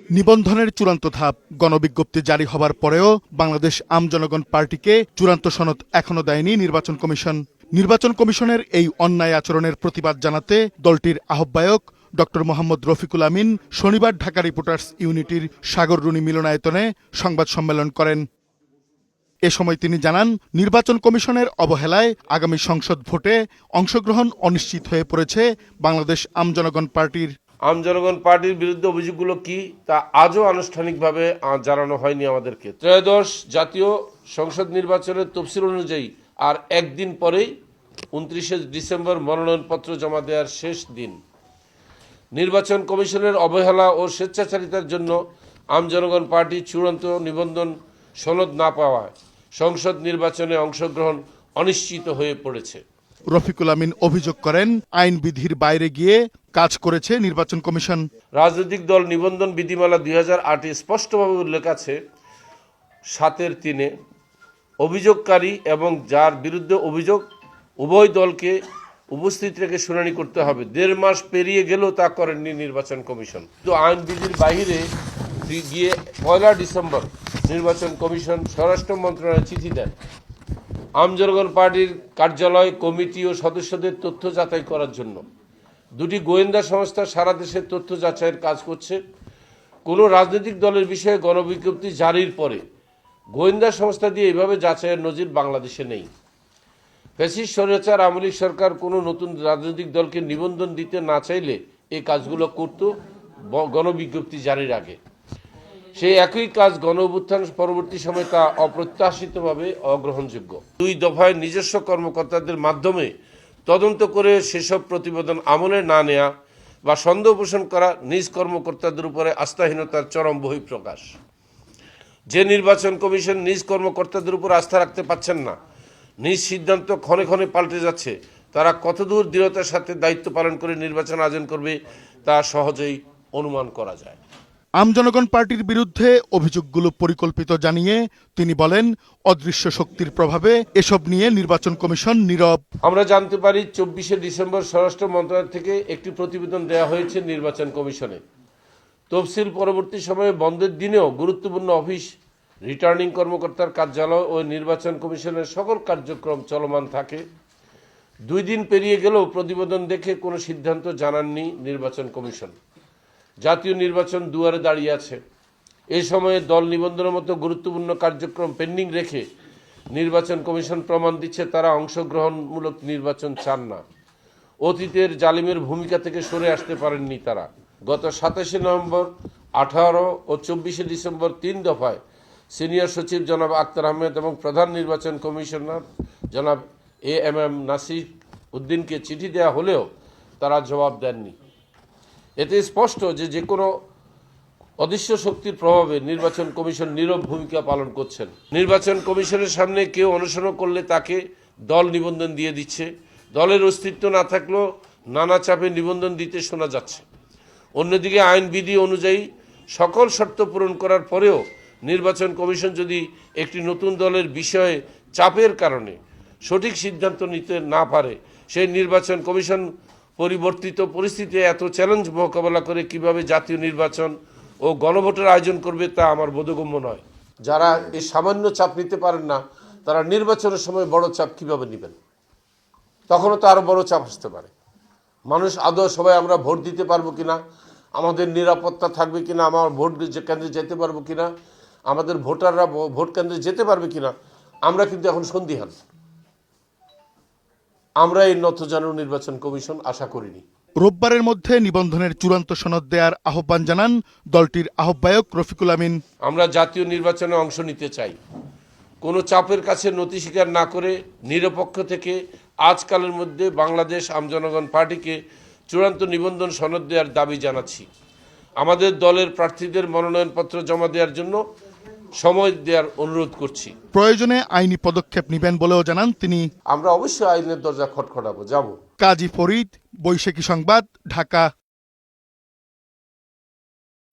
নিবন্ধনের চূড়ান্ত ধাপ গণবিজ্ঞপ্তি জারি হবার পরেও বাংলাদেশ আম জনগণ পার্টিকে চূড়ান্ত সনদ এখনো দেয়নি নির্বাচন কমিশন। নির্বাচন কমিশনের এই অন্যায় আচরণের প্রতিবাদ জানাতে দলটির আহ্বায়ক ডক্টর মোহাম্মদ রফিকুল আমিন শনিবার ঢাকা রিপোর্টার্স ইউনিটির সাগররুনি মিলনায়তনে সংবাদ সম্মেলন করেন। এ সময় তিনি জানান, নির্বাচন কমিশনের অবহেলায় আগামী সংসদ ভোটে অংশগ্রহণ অনিশ্চিত হয়ে পড়েছে বাংলাদেশ আম জনগণ পার্টির। আম জনগণ পার্টির বিরুদ্ধে অভিযোগগুলো কি তা আজও আনুষ্ঠানিকভাবে জানানো হয়নি আমাদেরকে। ত্রয়োদশ জাতীয় সংসদ নির্বাচনের তফসিল অনুযায়ী আর একদিন পরেই 29শে ডিসেম্বর মনোনয়নপত্র জমা দেওয়ার শেষ দিন। নির্বাচন কমিশনের অবহেলা ও স্বেচ্ছাচারিতার জন্য আম জনগণ পার্টি চূড়ান্ত নিবন্ধন সনদ না পাওয়ায় সংসদ নির্বাচনে অংশগ্রহণ অনিশ্চিত হয়ে পড়েছে। রফিকুল আমিন অভিযোগ করেন, আইন বিধির বাইরে গিয়ে কাজ করেছে নির্বাচন কমিশন। রাজনৈতিক দল নিবন্ধন বিধিমালা 2008-এ স্পষ্টভাবে উল্লেখ আছে 7-3 অভিযোগকারী এবং যার বিরুদ্ধে অভিযোগ উভয় দলকে উপস্থিত রেখে শুনানি করতে হবে। 1.5 মাস পেরিয়ে গেলেও তা করেননি নির্বাচন কমিশন। তো আইন বিধির বাইরে গিয়ে 1 ডিসেম্বর নির্বাচন কমিশন স্বরাষ্ট্র মন্ত্রণালয়ে চিঠি দেন আম জনগণ পার্টির কার্যালয়, কমিটি ও সদস্যদের তথ্য যাচাই করার জন্য। 2টি গোয়েন্দা সংস্থা সারা দেশে তথ্য যাচাইয়ের কাজ করছে। কোনো রাজনৈতিক দলের বিষয়ে গণবিজ্ঞপ্তি জারির পরে গোয়েন্দা সংস্থা দিয়ে এভাবে যাচাইয়ের নজির বাংলাদেশে নেই। ফ্যাসিস্ট স্বৈরাচার আওয়ামী লীগ সরকার কোনো নতুন রাজনৈতিক দলকে নিবন্ধন দিতে না চাইলে এই কাজগুলো করত গণবিজ্ঞপ্তি জারির আগে। সেই একই কাজ গণ অভ্যুত্থান পরবর্তী সময় তা অপ্রত্যাশিতভাবে অগ্রহণযোগ্য। 2 দফায় নিজস্ব কর্মকর্তাদের মাধ্যমে তদন্ত করে সেসব প্রতিবেদন আমলে না নেয়া বা সন্দেহ পোষণ করা নিজ কর্মকর্তাদের উপরে আস্থাহীনতার চরম বহিঃপ্রকাশ। যে নির্বাচন কমিশন নিজ কর্মকর্তাদের উপর আস্থা রাখতে পারছেন না, নিজ সিদ্ধান্ত ক্ষণে ক্ষণে পাল্টে যাচ্ছে, তারা কতদূর দৃঢ়তার সাথে দায়িত্ব পালন করে নির্বাচন আয়োজন করবে তা সহজেই অনুমান করা যায়। আম জনগণ পার্টির বিরুদ্ধে অভিযোগগুলো পরিকল্পিত জানিয়ে তিনি বলেন, অদৃশ্য শক্তির প্রভাবে এসব নিয়ে নির্বাচন কমিশন নীরব। আমরা জানতে পারি 24শে ডিসেম্বর স্বরাষ্ট্র মন্ত্রণালয় থেকে একটি প্রতিবেদন দেওয়া হয়েছে নির্বাচন কমিশনে। তফসিল পরবর্তী সময়ে বন্ধের দিনেও গুরুত্বপূর্ণ অফিস, রিটার্নিং কর্মকর্তার কার্যালয় ও নির্বাচন কমিশনের সকল কার্যক্রম চলমান থাকে। 2 দিন পেরিয়ে গেলেও প্রতিবেদন দেখে কোনো সিদ্ধান্ত জানাননি নির্বাচন কমিশন। জাতীয় নির্বাচন দুয়ারে দাঁড়িয়ে আছে। এই সময়ে দল নিবন্ধনের মতো গুরুত্বপূর্ণ কার্যক্রম পেন্ডিং রেখে নির্বাচন কমিশন প্রমাণ দিচ্ছে তারা অংশগ্রহণমূলক নির্বাচন চান না। অতীতের জালিমের ভূমিকা থেকে সরে আসতে পারেননি তারা। গত 27শে নভেম্বর, 18 ও 24শে ডিসেম্বর 3 দফায় সিনিয়র সচিব জনাব আক্তার আহমেদ এবং প্রধান নির্বাচন কমিশনার জনাব AM নাসির উদ্দিনকে চিঠি দেওয়া হলেও তারা জবাব দেননি। এতে স্পষ্ট যে কোনো অদৃশ্য শক্তির প্রভাবে নির্বাচন কমিশন নীরব ভূমিকা পালন করছেন। নির্বাচন কমিশনের সামনে কেউ অনুসরণ করলে তাকে দল নিবন্ধন দিয়ে দিচ্ছে। দলের অস্তিত্ব না থাকলেও নানা চাপে নিবন্ধন দিতে শোনা যাচ্ছে। অন্যদিকে আইন বিধি অনুযায়ী সকল শর্ত পূরণ করার পরেও নির্বাচন কমিশন যদি একটি নতুন দলের বিষয়ে চাপের কারণে সঠিক সিদ্ধান্ত নিতে না পারে, সেই নির্বাচন কমিশন পরিবর্তিত পরিস্থিতিতে এত চ্যালেঞ্জ মোকাবেলা করে কিভাবে জাতীয় নির্বাচন ও গণভোটের আয়োজন করবে তা আমার বোধগম্য নয়। যারা এই সামান্য চাপ নিতে পারেন না, তারা নির্বাচনের সময় বড় চাপ কিভাবে নেবেন? তখনও তো আরও বড় চাপ আসতে পারে। মানুষ আদৌ সবাই আমরা ভোট দিতে পারবো কিনা, আমাদের নিরাপত্তা থাকবে কিনা, আমার ভোট কেন্দ্রে যেতে পারবো কিনা, আমাদের ভোটাররা ভোট কেন্দ্রে যেতে পারবে কিনা, আমরা কিন্তু এখন সন্দিহান। আমরা এই নতজানু নির্বাচন কমিশন আশা করিনি। রোববারের মধ্যে নিবন্ধনের চূড়ান্ত সনদ দেওয়ার আহ্বান জানান দলটির আহ্বায়ক রফিকুল আমিন। আমরা জাতীয় নির্বাচনে অংশ নিতে চাই। কোনো চাপের কাছে নতি স্বীকার না করে নিরপেক্ষ থেকে আজকালের মধ্যে বাংলাদেশ আম জনগণ পার্টিকে চূড়ান্ত নিবন্ধন সনদ দেওয়ার দাবি জানাচ্ছি। আমাদের দলের প্রার্থীদের মনোনয়নপত্র জমা দেওয়ার জন্য সময় দেওয়ার অনুরোধ করছি। প্রয়োজনে আইনি পদক্ষেপ নেবেন বলেও জানান তিনি। আমরা অবশ্যই আইনের দরজা খটখটাবো, যাব। কাজী ফরিদ, বৈশাখী সংবাদ, ঢাকা।